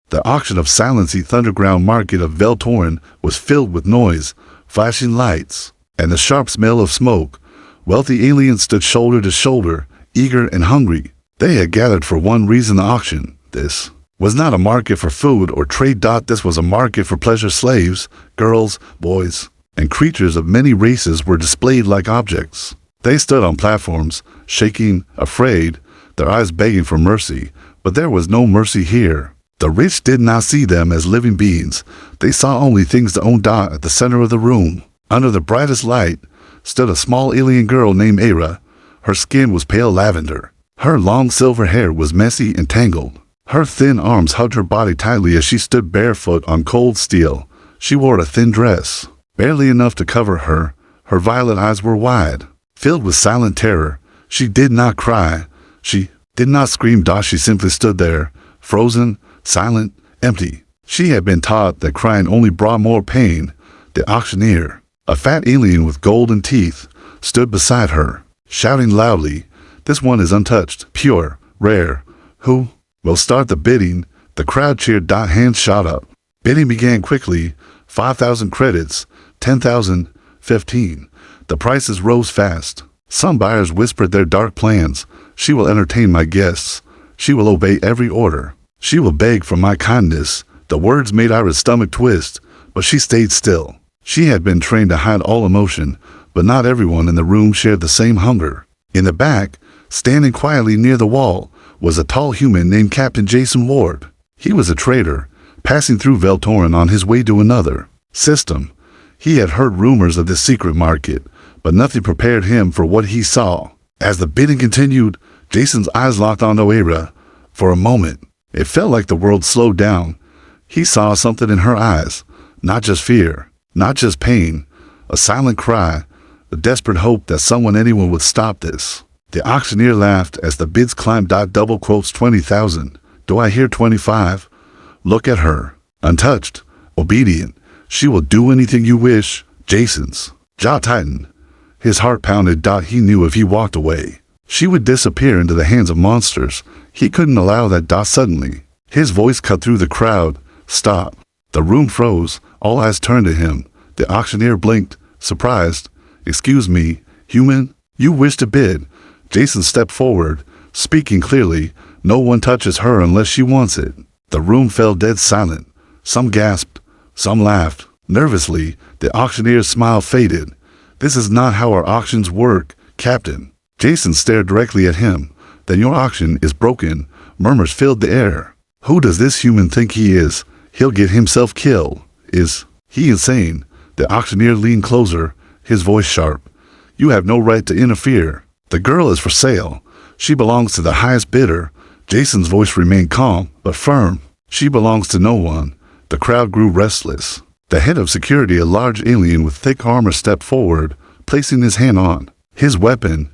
The auction of Silence the Thunderground market of Veltorin was filled with noise, flashing lights, and the sharp smell of smoke. Wealthy aliens stood shoulder to shoulder, eager and hungry. They had gathered for one reason: the auction. This was not a market for food or trade. This was a market for pleasure. Slaves, girls, boys, and creatures of many races were displayed like objects. They stood on platforms, shaking, afraid, their eyes begging for mercy, but there was no mercy here. The rich did not see them as living beings. They saw only things to own. At the center of the room, under the brightest light, stood a small alien girl named Era. Her skin was pale lavender. Her long silver hair was messy and tangled. Her thin arms hugged her body tightly as she stood barefoot on cold steel. She wore a thin dress, barely enough to cover her. Her violet eyes were wide, filled with silent terror. She did not cry. She did not scream. She simply stood there, frozen, silent, empty. She had been taught that crying only brought more pain. The auctioneer, a fat alien with golden teeth, stood beside her, shouting loudly, "This one is untouched, pure, rare. Who will start the bidding?" The crowd cheered. Hands shot up. Bidding began quickly. 5,000 credits, 10,000, 15. The prices rose fast. Some buyers whispered their dark plans. "She will entertain my guests. She will obey every order. She will beg for my kindness." The words made Ira's stomach twist, but she stayed still. She had been trained to hide all emotion, but not everyone in the room shared the same hunger. In the back, standing quietly near the wall, was a tall human named Captain Jason Ward. He was a trader, passing through Veltorin on his way to another system. He had heard rumors of this secret market, but nothing prepared him for what he saw. As the bidding continued, Jason's eyes locked onto Era. For a moment, it felt like the world slowed down. He saw something in her eyes, not just fear, not just pain, a silent cry, a desperate hope that anyone would stop this. The auctioneer laughed as the bids climbed. Double quotes 20,000. Do I hear 25? Look at her, untouched, obedient. She will do anything you wish. Jason's jaw tightened. His heart pounded. He knew if he walked away, she would disappear into the hands of monsters. He couldn't allow that. Suddenly, his voice cut through the crowd. "Stop." The room froze. All eyes turned to him. The auctioneer blinked, surprised. "Excuse me, human, you wish to bid?" Jason stepped forward, speaking clearly. "No one touches her unless she wants it." The room fell dead silent. Some gasped, some laughed. Nervously, the auctioneer's smile faded. "This is not how our auctions work, Captain." Jason stared directly at him. "Then your auction is broken." Murmurs filled the air. "Who does this human think he is? He'll get himself killed. Is he insane?" The auctioneer leaned closer, his voice sharp. "You have no right to interfere. The girl is for sale. She belongs to the highest bidder." Jason's voice remained calm, but firm. "She belongs to no one." The crowd grew restless. The head of security, a large alien with thick armor, stepped forward, placing his hand on his weapon.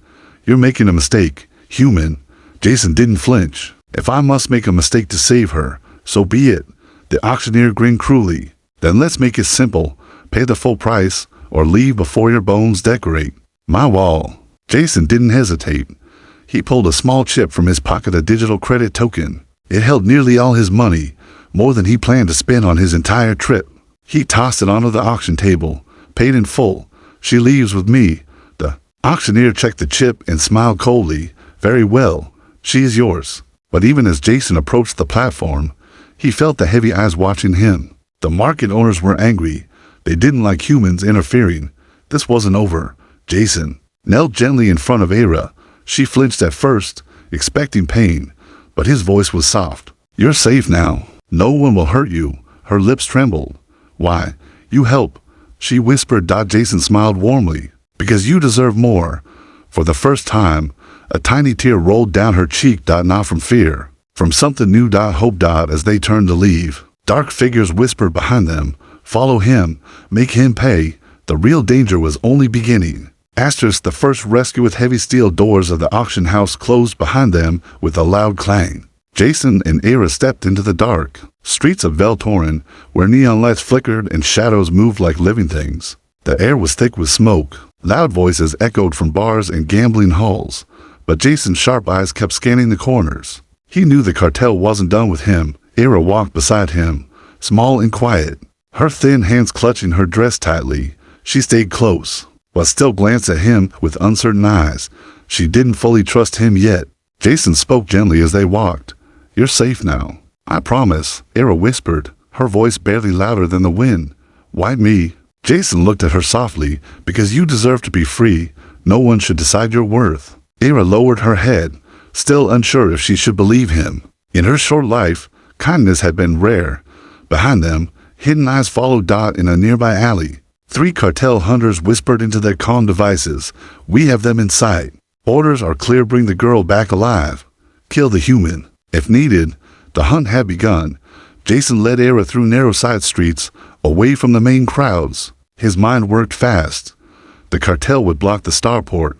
"You're making a mistake, human." Jason didn't flinch. "If I must make a mistake to save her, so be it." The auctioneer grinned cruelly. "Then let's make it simple. Pay the full price, or leave before your bones decorate my wall." Jason didn't hesitate. He pulled a small chip from his pocket, a digital credit token. It held nearly all his money, more than he planned to spend on his entire trip. He tossed it onto the auction table. "Paid in full. She leaves with me." The auctioneer checked the chip and smiled coldly. "Very well. She is yours." But even as Jason approached the platform, he felt the heavy eyes watching him. The market owners were angry. They didn't like humans interfering. This wasn't over. Jason knelt gently in front of Era. She flinched at first, expecting pain, but his voice was soft. "You're safe now. No one will hurt you." Her lips trembled. "Why? You help," she whispered. Jason smiled warmly. "Because you deserve more." For the first time, a tiny tear rolled down her cheek. Not from fear, from something new. Hope. As they turned to leave, dark figures whispered behind them, "Follow him, make him pay." The real danger was only beginning. The first rescue with heavy steel doors of the auction house closed behind them with a loud clang. Jason and Era stepped into the dark streets of Veltorin, where neon lights flickered and shadows moved like living things. The air was thick with smoke. Loud voices echoed from bars and gambling halls, but Jason's sharp eyes kept scanning the corners. He knew the cartel wasn't done with him. Era walked beside him, small and quiet. Her thin hands clutching her dress tightly. She stayed close, but still glanced at him with uncertain eyes. She didn't fully trust him yet. Jason spoke gently as they walked. "You're safe now. I promise," Era whispered, her voice barely louder than the wind. "Why me?" Jason looked at her softly. "Because you deserve to be free. No one should decide your worth." Era lowered her head, still unsure if she should believe him. In her short life, kindness had been rare. Behind them, hidden eyes followed Dot in a nearby alley. 3 cartel hunters whispered into their comm devices. "We have them in sight. Orders are clear, bring the girl back alive. Kill the human." If needed, the hunt had begun. Jason led Era through narrow side streets, away from the main crowds. His mind worked fast. The cartel would block the starport.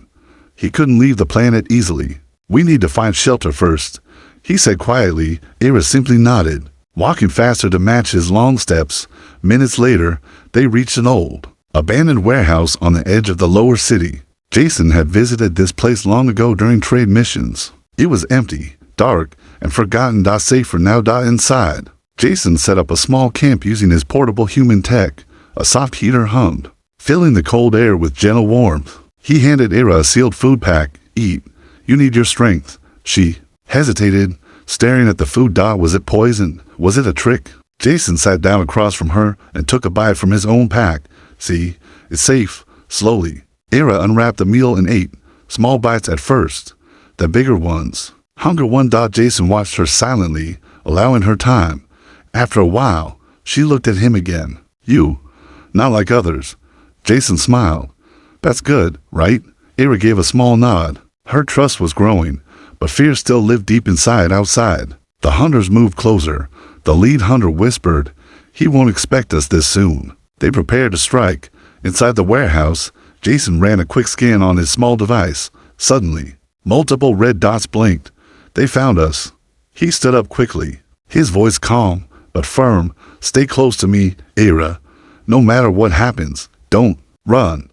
He couldn't leave the planet easily. "We need to find shelter first," he said quietly. Era simply nodded, walking faster to match his long steps. Minutes later, they reached an old, abandoned warehouse on the edge of the lower city. Jason had visited this place long ago during trade missions. It was empty, dark, and forgotten. Safer now. Inside, Jason set up a small camp using his portable human tech. A soft heater hummed, filling the cold air with gentle warmth. He handed Era a sealed food pack. "Eat. You need your strength." She hesitated, staring at the food. Was it poison? Was it a trick? Jason sat down across from her and took a bite from his own pack. "See, it's safe." Slowly, Era unwrapped the meal and ate, small bites at first, then bigger ones. Hunger won. Jason watched her silently, allowing her time. After a while, she looked at him again. "You, not like others." Jason smiled. "That's good, right?" Era gave a small nod. Her trust was growing, but fear still lived deep inside. Outside, the hunters moved closer. The lead hunter whispered, "He won't expect us this soon." They prepared to strike. Inside the warehouse, Jason ran a quick scan on his small device. Suddenly, multiple red dots blinked. "They found us." He stood up quickly, his voice calm but firm. "Stay close to me, Era. No matter what happens, don't run."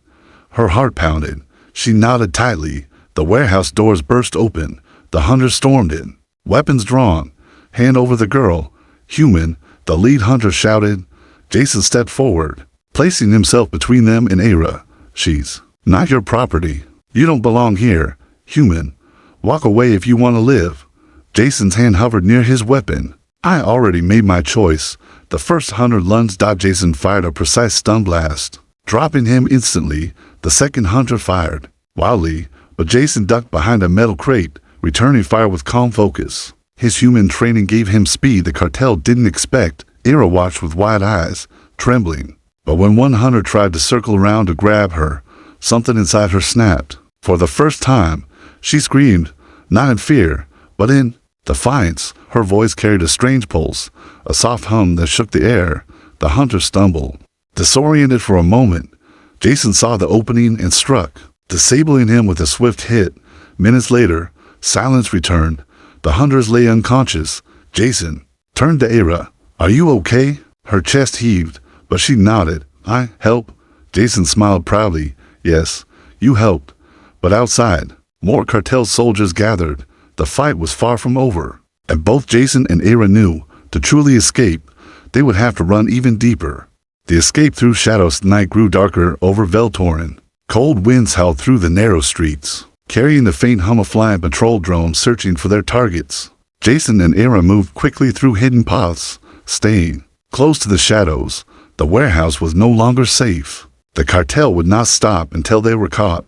Her heart pounded. She nodded tightly. The warehouse doors burst open. The hunters stormed in, weapons drawn. "Hand over the girl." "Human," the lead hunter shouted. Jason stepped forward, placing himself between them and Era. "She's not your property. You don't belong here. Human, walk away if you want to live." Jason's hand hovered near his weapon. "I already made my choice." The first hunter lunged. Jason fired a precise stun blast, dropping him instantly. The second hunter fired wildly, but Jason ducked behind a metal crate, returning fire with calm focus. His human training gave him speed the cartel didn't expect. Era watched with wide eyes, trembling. But when one hunter tried to circle around to grab her, something inside her snapped. For the first time, she screamed, not in fear, but in defiance. Her voice carried a strange pulse, a soft hum that shook the air. The hunter stumbled, disoriented for a moment. Jason saw the opening and struck, disabling him with a swift hit. Minutes later, silence returned. The hunters lay unconscious. Jason turned to Era. "Are you okay?" Her chest heaved, but she nodded. "I help." Jason smiled proudly. "Yes, you helped." But outside, more cartel soldiers gathered. The fight was far from over, and both Jason and Era knew to truly escape, they would have to run even deeper. The escape through shadows. Night grew darker over Vultures. Cold winds howled through the narrow streets, carrying the faint hum of flying patrol drones searching for their targets. Jason and Era moved quickly through hidden paths, staying close to the shadows. The warehouse was no longer safe. The cartel would not stop until they were caught.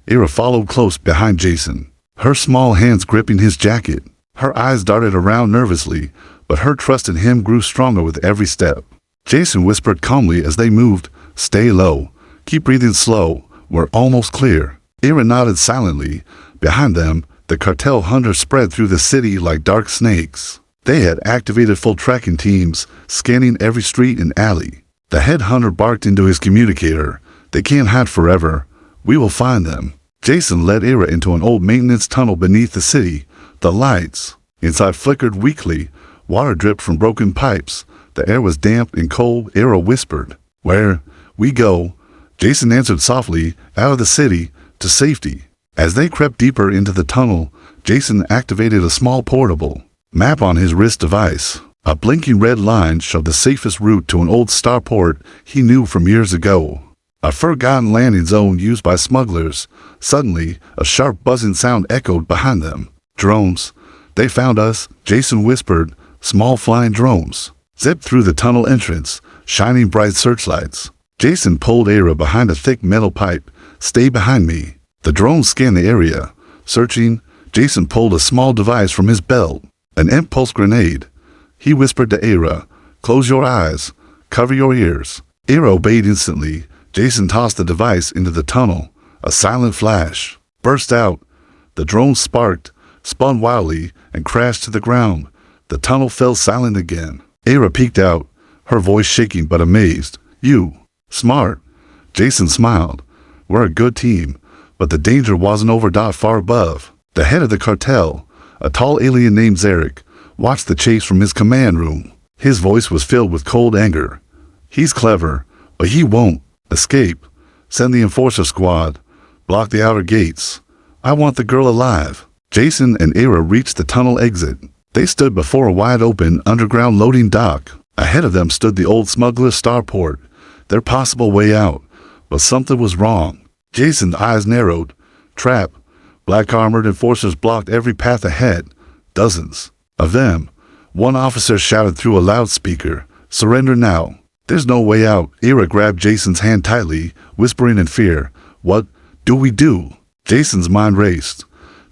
Era followed close behind Jason, her small hands gripping his jacket. Her eyes darted around nervously, but her trust in him grew stronger with every step. Jason whispered calmly as they moved, "Stay low. Keep breathing slow. We're almost clear." Era nodded silently. Behind them, the cartel hunters spread through the city like dark snakes. They had activated full tracking teams, scanning every street and alley. The head hunter barked into his communicator. "They can't hide forever. We will find them." Jason led Era into an old maintenance tunnel beneath the city. The lights inside flickered weakly. Water dripped from broken pipes. The air was damp and cold. Era whispered, "Where we go." Jason answered softly, "Out of the city, to safety." As they crept deeper into the tunnel, Jason activated a small portable map on his wrist device. A blinking red line showed the safest route to an old starport he knew from years ago. A forgotten landing zone used by smugglers. Suddenly, a sharp buzzing sound echoed behind them. Drones. They found us, Jason whispered. Small flying drones. Zipped through the tunnel entrance, shining bright searchlights. Jason pulled Era behind a thick metal pipe. Stay behind me. The drones scanned the area. Searching, Jason pulled a small device from his belt. An impulse grenade. He whispered to Era, close your eyes. Cover your ears. Era obeyed instantly. Jason tossed the device into the tunnel. A silent flash burst out. The drone sparked, spun wildly, and crashed to the ground. The tunnel fell silent again. Era peeked out, her voice shaking but amazed. You. Smart. Jason smiled. We're a good team, but the danger wasn't over. Far above, the head of the cartel, a tall alien named Zarek, watched the chase from his command room. His voice was filled with cold anger. He's clever, but he won't escape. Send the enforcer squad. Block the outer gates. I want the girl alive. Jason and Era reached the tunnel exit. They stood before a wide-open underground loading dock. Ahead of them stood the old smuggler's starport, their possible way out. But something was wrong. Jason's eyes narrowed. Trap. Black-armored enforcers blocked every path ahead. Dozens of them. One officer shouted through a loudspeaker, surrender now. There's no way out. Era grabbed Jason's hand tightly, whispering in fear. What do we do? Jason's mind raced.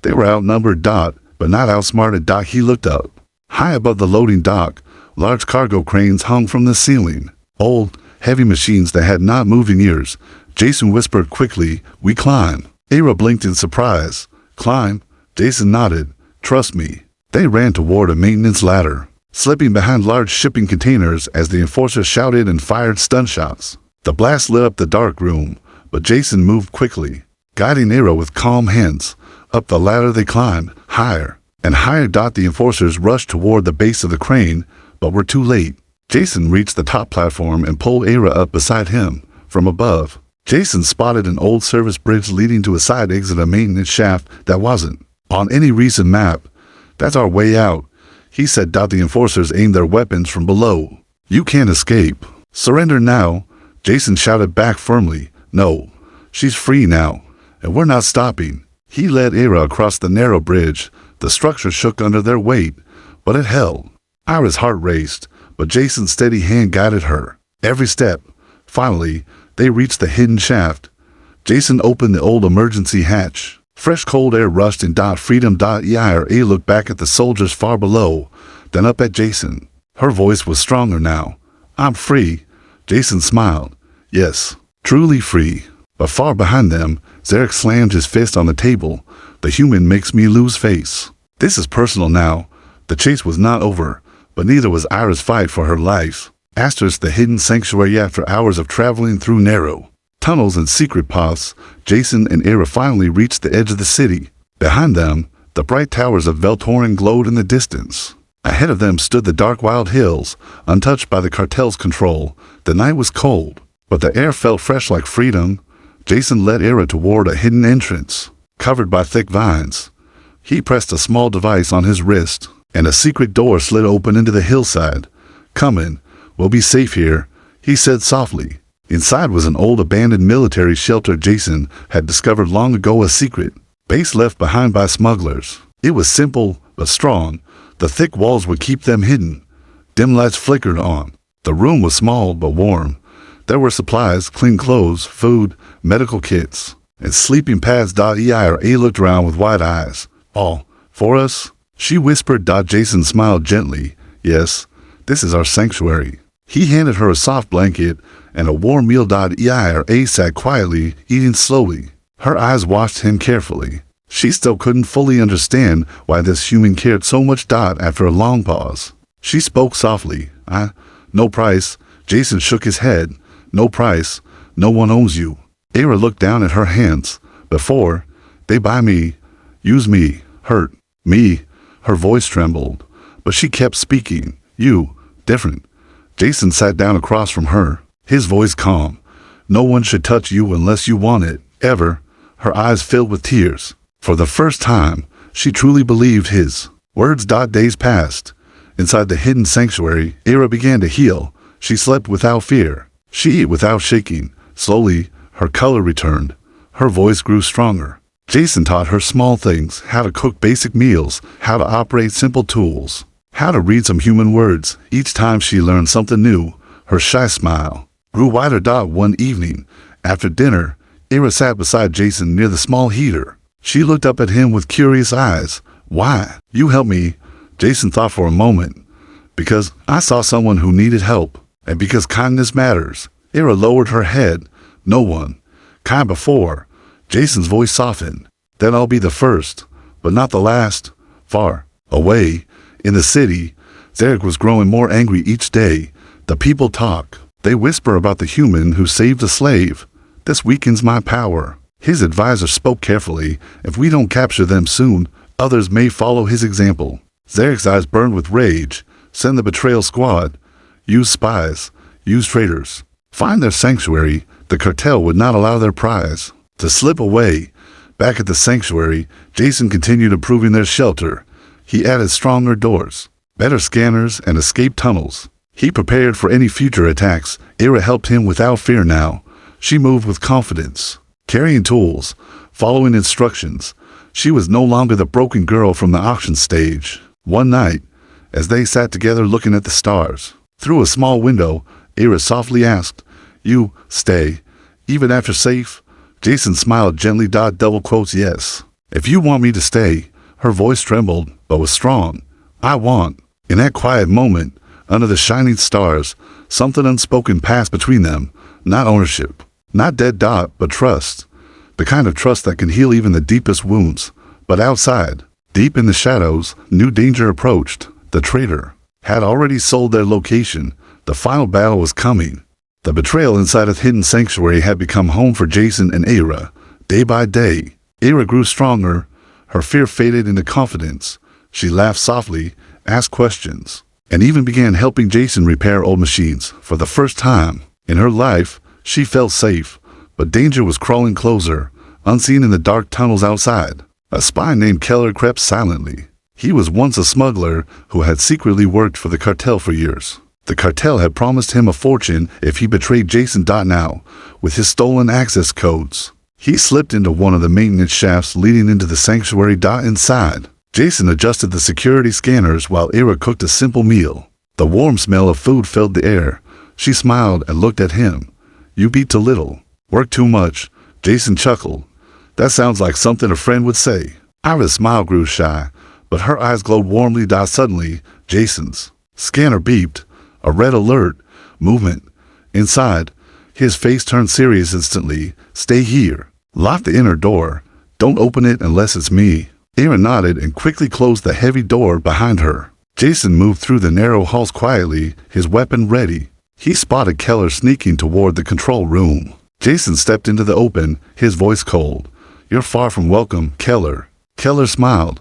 They were outnumbered. But not outsmarted. He looked up. High above the loading dock, large cargo cranes hung from the ceiling. Old, heavy machines that had not moved in years. Jason whispered quickly, we climb. Era blinked in surprise. Climb? Jason nodded. Trust me. They ran toward a maintenance ladder, slipping behind large shipping containers as the enforcers shouted and fired stun shots. The blast lit up the dark room, but Jason moved quickly, guiding Era with calm hands. Up the ladder they climbed, higher and higher. The enforcers rushed toward the base of the crane, but were too late. Jason reached the top platform and pulled Era up beside him. From above, Jason spotted an old service bridge leading to a side exit, a maintenance shaft that wasn't on any recent map. That's our way out, he said. The enforcers aimed their weapons from below. You can't escape. Surrender now, Jason shouted back firmly. No, she's free now, and we're not stopping. He led Era across the narrow bridge. The structure shook under their weight, but it held. Ira's heart raced, but Jason's steady hand guided her every step. Finally, they reached the hidden shaft. Jason opened the old emergency hatch. Fresh cold air rushed in. Freedom. Ira looked back at the soldiers far below, then up at Jason. Her voice was stronger now. I'm free. Jason smiled. Yes, truly free. But far behind them, Zarek slammed his fist on the table. The human makes me lose face. This is personal now. The chase was not over, but neither was Ira's fight for her life. Asterisk. The hidden sanctuary. After hours of traveling through narrow tunnels and secret paths, Jason and Era finally reached the edge of the city. Behind them, the bright towers of Vultures glowed in the distance. Ahead of them stood the dark wild hills, untouched by the cartel's control. The night was cold, but the air felt fresh like freedom. Jason led Era toward a hidden entrance, covered by thick vines. He pressed a small device on his wrist, and a secret door slid open into the hillside. Come in. We'll be safe here, he said softly. Inside was an old abandoned military shelter Jason had discovered long ago, a secret base left behind by smugglers. It was simple but strong. The thick walls would keep them hidden. Dim lights flickered on. The room was small but warm. There were supplies, clean clothes, food, medical kits, and sleeping pads. Ira looked around with wide eyes. All for us? She whispered. Jason smiled gently. Yes, this is our sanctuary. He handed her a soft blanket and a warm meal. Ira sat quietly, eating slowly. Her eyes watched him carefully. She still couldn't fully understand why this human cared so much. After a long pause, she spoke softly. No price. Jason shook his head. No price. No one owns you. Ira looked down at her hands. Before, they buy me, use me, hurt me. Her voice trembled, but she kept speaking. You, different. Jason sat down across from her, his voice calm. No one should touch you unless you want it, ever. Her eyes filled with tears. For the first time, she truly believed his words. Days passed. Inside the hidden sanctuary, Era began to heal. She slept without fear. She ate without shaking. Slowly, her color returned. Her voice grew stronger. Jason taught her small things, how to cook basic meals, how to operate simple tools, how to read some human words. Each time she learned something new, her shy smile grew wider. One evening, after dinner, Era sat beside Jason near the small heater. She looked up at him with curious eyes. "Why? You help me." Jason thought for a moment. "Because I saw someone who needed help, and because kindness matters." Era lowered her head. "No one kind before." Jason's voice softened. "Then I'll be the first, but not the last." Far away, in the city, Zarek was growing more angry each day. The people talk. They whisper about the human who saved a slave. "This weakens my power." His advisor spoke carefully. "If we don't capture them soon, others may follow his example." Zarek's eyes burned with rage. "Send the betrayal squad. Use spies. Use traitors. Find their sanctuary." The cartel would not allow their prize to slip away. Back at the sanctuary, Jason continued improving their shelter. He added stronger doors, better scanners, and escape tunnels. He prepared for any future attacks. Era helped him without fear now. She moved with confidence, carrying tools, following instructions. She was no longer the broken girl from the auction stage. One night, as they sat together looking at the stars, through a small window, Era softly asked, "You stay, even after safe?" Jason smiled gently. "Yes. If you want me to stay." Her voice trembled, but was strong. "I want." In that quiet moment, under the shining stars, something unspoken passed between them. Not ownership, not dead, but trust. The kind of trust that can heal even the deepest wounds. But outside, deep in the shadows, new danger approached. The traitor had already sold their location. The final battle was coming. The betrayal inside a hidden sanctuary had become home for Jason and Era. Day by day, Era grew stronger. Her fear faded into confidence. She laughed softly, asked questions, and even began helping Jason repair old machines. For the first time in her life, she felt safe, but danger was crawling closer, unseen in the dark tunnels outside. A spy named Keller crept silently. He was once a smuggler who had secretly worked for the cartel for years. The cartel had promised him a fortune if he betrayed Jason. Now, with his stolen access codes, he slipped into one of the maintenance shafts leading into the sanctuary. Inside, Jason adjusted the security scanners while Era cooked a simple meal. The warm smell of food filled the air. She smiled and looked at him. "You beat too little. Work too much." Jason chuckled. "That sounds like something a friend would say." Ira's smile grew shy, but her eyes glowed warmly. Suddenly, Jason's scanner beeped. A red alert. Movement. Inside, his face turned serious instantly. "Stay here. Lock the inner door. Don't open it unless it's me." Era nodded and quickly closed the heavy door behind her. Jason moved through the narrow halls quietly, his weapon ready. He spotted Keller sneaking toward the control room. Jason stepped into the open, his voice cold. "You're far from welcome, Keller." Keller smiled.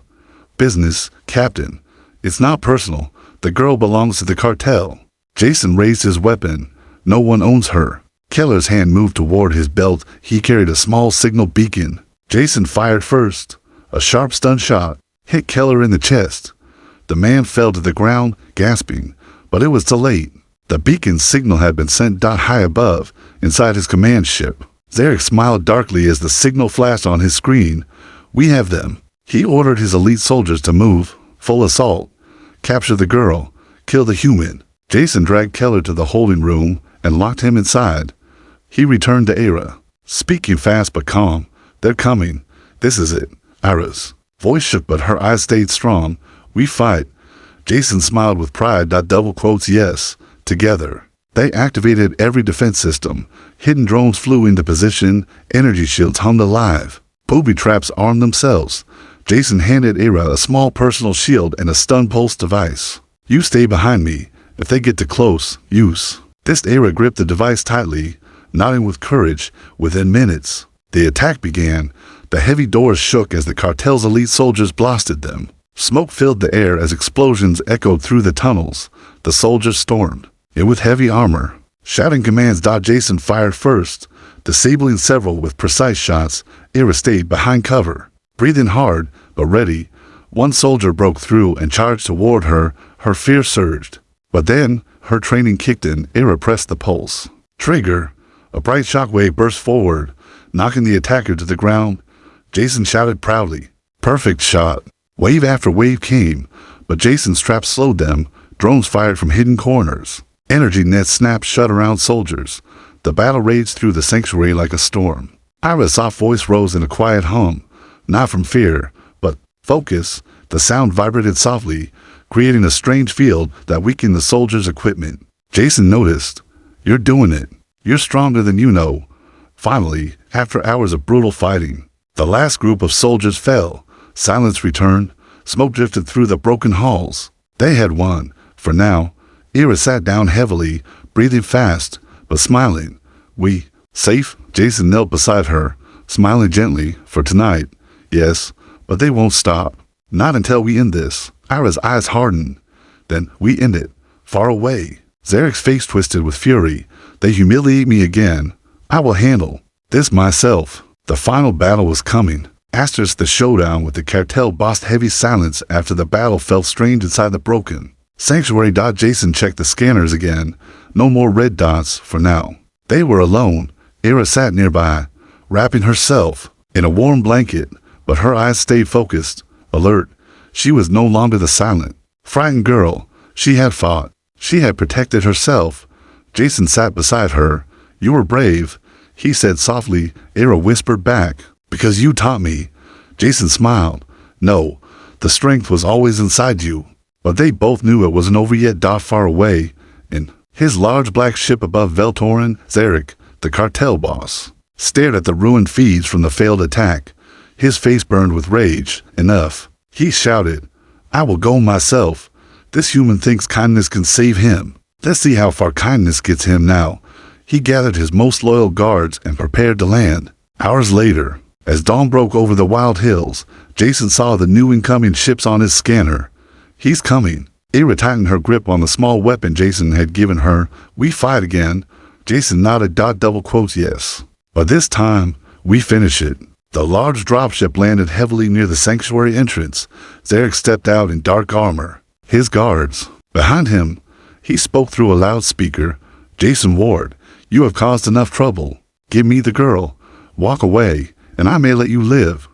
"Business, Captain. It's not personal. The girl belongs to the cartel." Jason raised his weapon. "No one owns her." Keller's hand moved toward his belt. He carried a small signal beacon. Jason fired first. A sharp stun shot hit Keller in the chest. The man fell to the ground, gasping, but it was too late. The beacon's signal had been sent high above, inside his command ship. Zarek smiled darkly as the signal flashed on his screen. "We have them." He ordered his elite soldiers to move. Full assault. Capture the girl. Kill the human. Jason dragged Keller to the holding room and locked him inside. He returned to Era, speaking fast but calm. "They're coming. This is it." Ira's voice shook, but her eyes stayed strong. "We fight." Jason smiled with pride. Yes. Together, they activated every defense system. Hidden drones flew into position. Energy shields hummed alive. Booby traps armed themselves. Jason handed Era a small personal shield and a stun pulse device. "You stay behind me. If they get too close, use this." Era gripped the device tightly, nodding with courage. Within minutes, the attack began. The heavy doors shook as the cartel's elite soldiers blasted them. Smoke filled the air as explosions echoed through the tunnels. The soldiers stormed in with heavy armor, shouting commands. Jason fired first, disabling several with precise shots. Era stayed behind cover, breathing hard but ready. One soldier broke through and charged toward her. Her fear surged. But then, her training kicked in. Ira pressed the pulse. Trigger! A bright shockwave burst forward, knocking the attacker to the ground. Jason shouted proudly. Perfect shot. Wave after wave came, but Jason's trap slowed them. Drones fired from hidden corners. Energy nets snapped shut around soldiers. The battle raged through the sanctuary like a storm. Ira's soft voice rose in a quiet hum, not from fear, but focus. The sound vibrated softly, creating a strange field that weakened the soldiers' equipment. Jason noticed. You're doing it. You're stronger than you know. Finally, after hours of brutal fighting, the last group of soldiers fell. Silence returned. Smoke drifted through the broken halls. They had won. For now, Ira sat down heavily, breathing fast, but smiling. We safe? Jason knelt beside her, smiling gently. For tonight, yes, but they won't stop. Not until we end this. Ira's eyes hardened. Then we end it. Far away. Zarek's face twisted with fury. They humiliate me again. I will handle this myself. The final battle was coming. Asterisk the showdown with the cartel bossed heavy silence after the battle felt strange inside the broken sanctuary. Jason checked the scanners again. No more red dots for now. They were alone. Ira sat nearby, wrapping herself in a warm blanket, but her eyes stayed focused, alert. She was no longer the silent, frightened girl. She had fought. She had protected herself. Jason sat beside her. You were brave, he said softly. Ira whispered back. Because you taught me. Jason smiled. No, the strength was always inside you. But they both knew it wasn't over yet. Far away, in his large black ship above Veltorin, Zarek, the cartel boss, stared at the ruined feeds from the failed attack. His face burned with rage. Enough. He shouted. I will go myself. This human thinks kindness can save him. Let's see how far kindness gets him now. He gathered his most loyal guards and prepared to land. Hours later, as dawn broke over the wild hills, Jason saw the new incoming ships on his scanner. He's coming. Ira tightened her grip on the small weapon Jason had given her. We fight again. Jason nodded. Double quotes yes. But this time, we finish it. The large dropship landed heavily near the sanctuary entrance. Zarek stepped out in dark armor. His guards behind him. He spoke through a loudspeaker. Jason Ward, you have caused enough trouble. Give me the girl. Walk away, and I may let you live.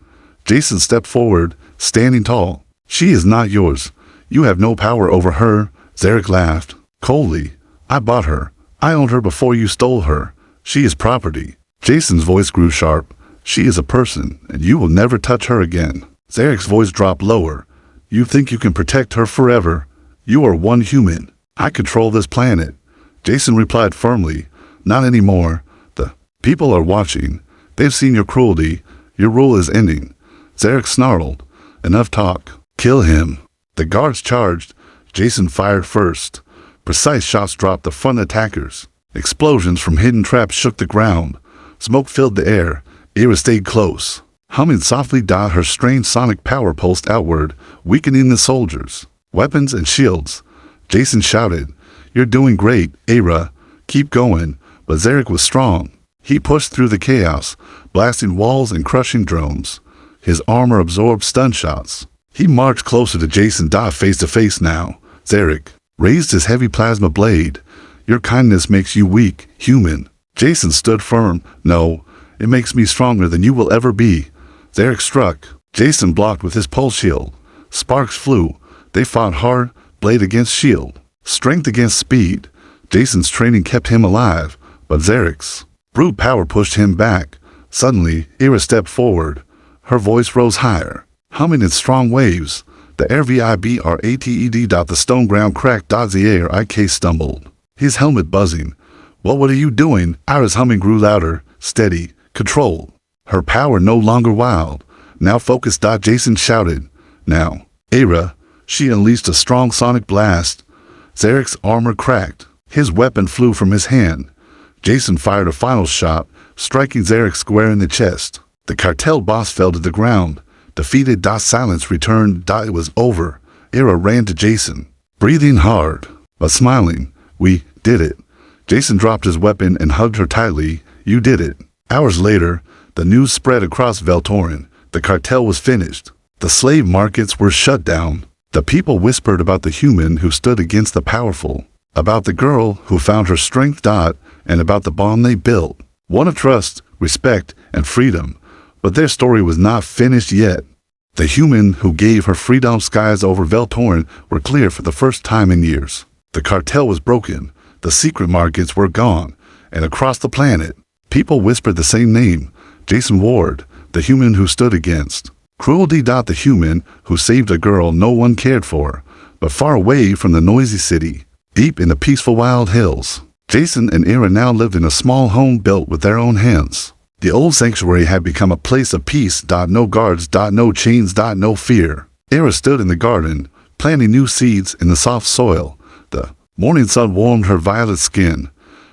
Jason stepped forward, standing tall. She is not yours. You have no power over her. Zarek laughed coldly. I bought her. I owned her before you stole her. She is property. Jason's voice grew sharp. She is a person, and you will never touch her again. Zarek's voice dropped lower. You think you can protect her forever? You are one human. I control this planet. Jason replied firmly. Not anymore. The people are watching. They've seen your cruelty. Your rule is ending. Zarek snarled. Enough talk. Kill him. The guards charged. Jason fired first. Precise shots dropped the front attackers. Explosions from hidden traps shook the ground. Smoke filled the air. Ira stayed close, humming softly. Her strange sonic power pulsed outward, weakening the soldiers. Weapons and shields. Jason shouted, You're doing great, Ira. Keep going. But Zarek was strong. He pushed through the chaos, blasting walls and crushing drones. His armor absorbed stun shots. He marched closer to Jason. Face to face now. Zarek raised his heavy plasma blade. Your kindness makes you weak, human. Jason stood firm. No, it makes me stronger than you will ever be. Zarek struck. Jason blocked with his pulse shield. Sparks flew. They fought hard, blade against shield, strength against speed. Jason's training kept him alive, but Zarek's brute power pushed him back. Suddenly, Ira stepped forward. Her voice rose higher, humming in strong waves. The RVIBRATED. The stone ground cracked. The air IK stumbled, his helmet buzzing. What are you doing? Ira's humming grew louder, steady, controlled. Her power no longer wild, now focused. Jason shouted. Now, Ira. She unleashed a strong sonic blast. Zarek's armor cracked. His weapon flew from his hand. Jason fired a final shot, striking Zarek square in the chest. The cartel boss fell to the ground. Defeated. Silence returned. It was over. Ira ran to Jason, breathing hard, but smiling. We did it. Jason dropped his weapon and hugged her tightly. You did it. Hours later, the news spread across Veltorin. The cartel was finished. The slave markets were shut down. The people whispered about the human who stood against the powerful, about the girl who found her strength, and about the bond they built, one of trust, respect, and freedom. But their story was not finished yet. The human who gave her freedom skies over Vultures were clear for the first time in years. The cartel was broken, the secret markets were gone, and across the planet, people whispered the same name, Jason Ward, the human who stood against cruelty. The human who saved a girl no one cared for, but far away from the noisy city, deep in the peaceful wild hills. Jason and Ira now lived in a small home built with their own hands. The old sanctuary had become a place of peace. No guards, no chains, no fear. Ira stood in the garden, planting new seeds in the soft soil. The morning sun warmed her violet skin.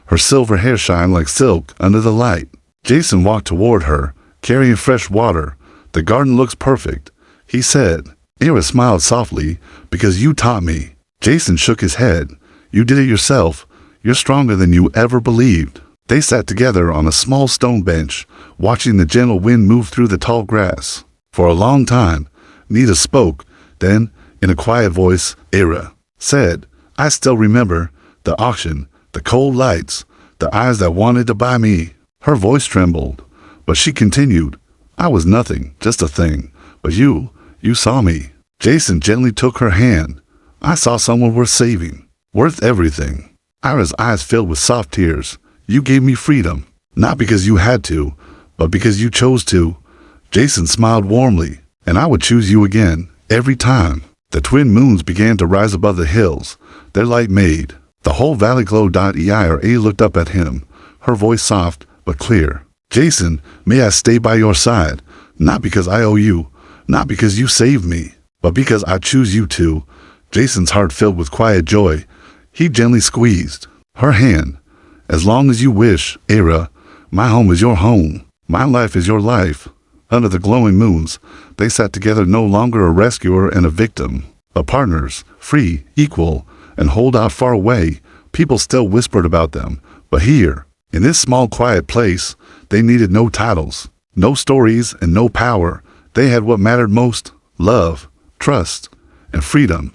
Her silver hair shined like silk under the light. Jason walked toward her, carrying fresh water. The garden looks perfect, he said. Ira smiled softly. Because you taught me. Jason shook his head. You did it yourself. You're stronger than you ever believed. They sat together on a small stone bench, watching the gentle wind move through the tall grass. For a long time, neither spoke. Then, in a quiet voice, Ira said, I still remember the auction, the cold lights, the eyes that wanted to buy me. Her voice trembled, but she continued, I was nothing, just a thing. But you saw me. Jason gently took her hand. I saw someone worth saving, worth everything. Ira's eyes filled with soft tears. You gave me freedom, not because you had to, but because you chose to. Jason smiled warmly. And I would choose you again, every time. The twin moons began to rise above the hills. Their light made the whole valley glow. Ira looked up at him, her voice soft but clear. Jason, may I stay by your side, not because I owe you, not because you saved me, but because I choose you to. Jason's heart filled with quiet joy. He gently squeezed her hand. As long as you wish, Ira, my home is your home. My life is your life. Under the glowing moons, they sat together, no longer a rescuer and a victim, but partners, free, equal, and holed out far away. People still whispered about them, but here, in this small quiet place, they needed no titles, no stories, and no power. They had what mattered most: love, trust, and freedom.